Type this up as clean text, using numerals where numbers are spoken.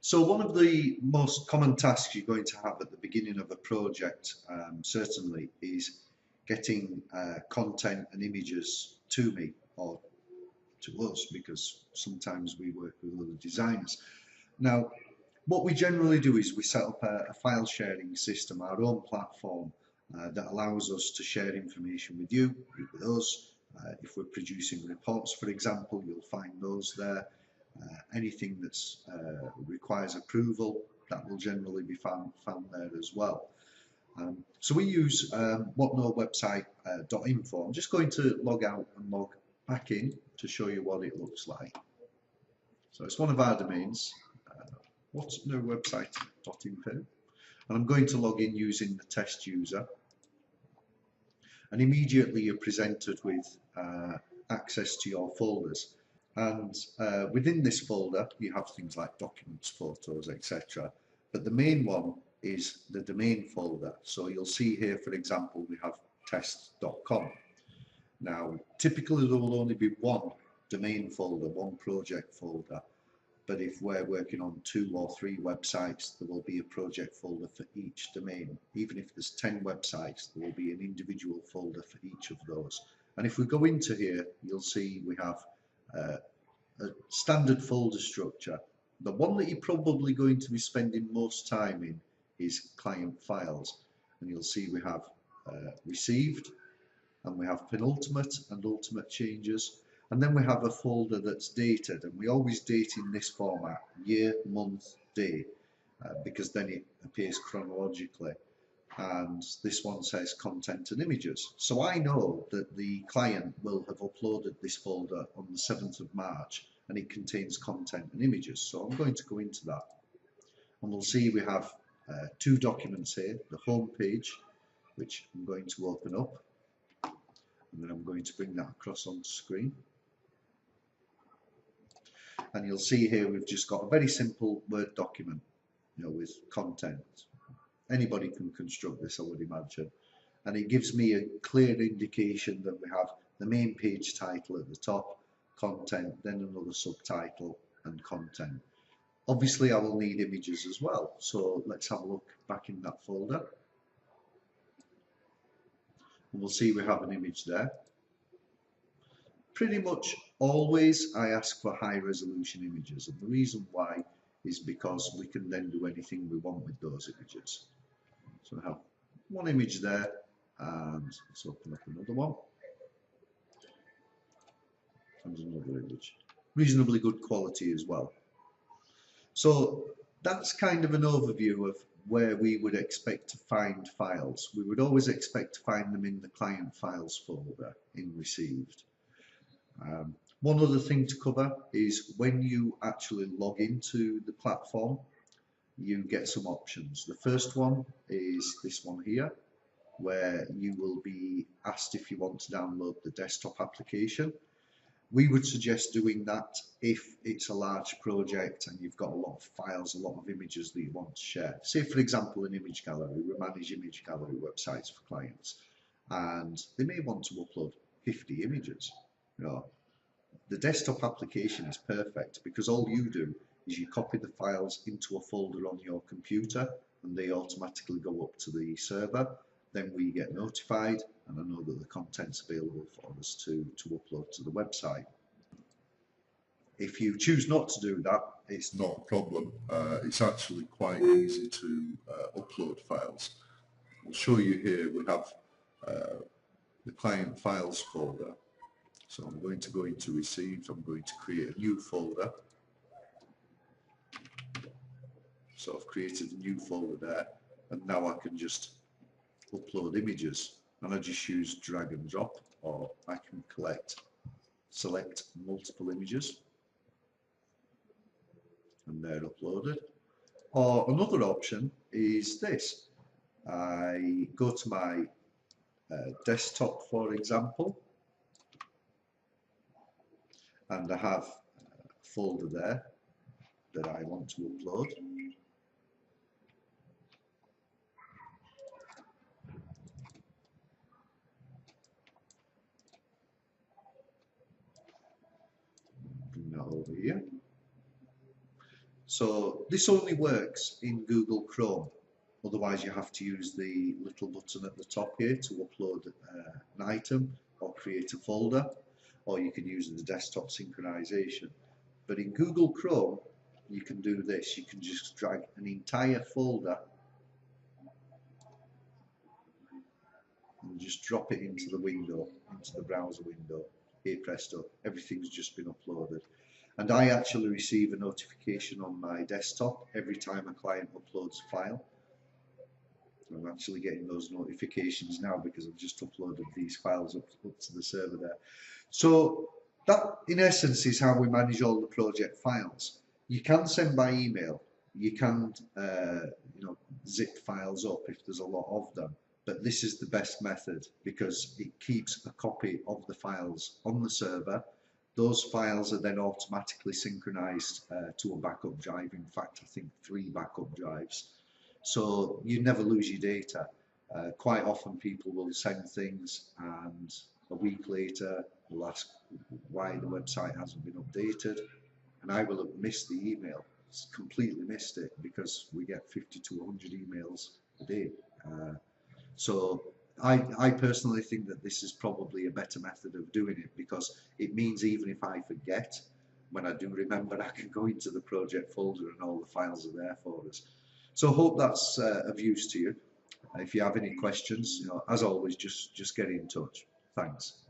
So one of the most common tasks you're going to have at the beginning of a project, certainly, is getting content and images to me or to us, because sometimes we work with other designers. Now, what we generally do is we set up a file sharing system, our own platform that allows us to share information with you, with us. If we're producing reports, for example, you'll find those there. Anything that requires approval, that will generally be found there as well. So we use whatnowwebsite.info. I'm just going to log out and log back in to show you what it looks like. So it's one of our domains, whatnowwebsite.info, and I'm going to log in using the test user, and immediately you're presented with access to your folders. And within this folder you have things like documents, photos, etc. But the main one is the domain folder. So you'll see here, for example, we have test.com. Now typically there will only be one domain folder, one project folder, but if we're working on 2 or 3 websites, there will be a project folder for each domain. Even if there's 10 websites, there will be an individual folder for each of those. And if we go into here, you'll see we have a standard folder structure. The one that you're probably going to be spending most time in is client files, and you'll see we have received, and we have penultimate and ultimate changes, and then we have a folder that's dated, and we always date in this format: year, month, day, because then it appears chronologically. And this one says content and images. So I know that the client will have uploaded this folder on the 7th of March, and it contains content and images. So I'm going to go into that, and we'll see we have 2 documents here: the home page, which I'm going to open up, and then I'm going to bring that across on the screen. And you'll see here we've just got a very simple Word document, with content. Anybody can construct this, I would imagine, and it gives me a clear indication that we have the main page title at the top, content, then another subtitle, and content. Obviously I will need images as well, so let's have a look back in that folder, and we'll see we have an image there. Pretty much always I ask for high resolution images, and the reason why is because we can then do anything we want with those images. So I have one image there, and let's open up another one, and another image. Reasonably good quality as well. So that's kind of an overview of where we would expect to find files. We would always expect to find them in the client files folder in received. One other thing to cover is when you actually log into the platform, you get some options. The first one is this one here, where you will be asked if you want to download the desktop application. We would suggest doing that if it's a large project and you've got a lot of files, a lot of images that you want to share. Say, for example, an image gallery. We manage image gallery websites for clients, and they may want to upload 50 images. The desktop application is perfect because all you do is you copy the files into a folder on your computer, and they automatically go up to the server. Then we get notified, and I know that the content's available for us to upload to the website. If you choose not to do that, it's not a problem. It's actually quite easy to upload files. I'll show you here. We have the client files folder. So I'm going to go into received. I'm going to create a new folder. So I've created a new folder there, and now I can just upload images, and I just use drag and drop, or I can select multiple images, and they're uploaded. Or another option is this: I go to my desktop, for example, and I have a folder there that I want to upload. Bring that over here. So this only works in Google Chrome. Otherwise, you have to use the little button at the top here to upload an item or create a folder, or you can use the desktop synchronization. But in Google Chrome, you can do this. You can just drag an entire folder and just drop it into the window, into the browser window. Here, presto, everything's just been uploaded. And I actually receive a notification on my desktop every time a client uploads a file. I'm actually getting those notifications now because I've just uploaded these files up to the server there. So that, in essence, is how we manage all the project files. You can send by email. You can, zip files up if there's a lot of them. But this is the best method because it keeps a copy of the files on the server. Those files are then automatically synchronized to a backup drive. In fact, I think 3 backup drives. So you never lose your data. Quite often people will send things and a week later will ask why the website hasn't been updated, and I will have missed the email, completely missed it, because we get 50 to 100 emails a day. So I personally think that this is probably a better method of doing it, because it means even if I forget, when I do remember, I can go into the project folder and all the files are there for us. So I hope that's of use to you. If you have any questions, as always, just get in touch. Thanks.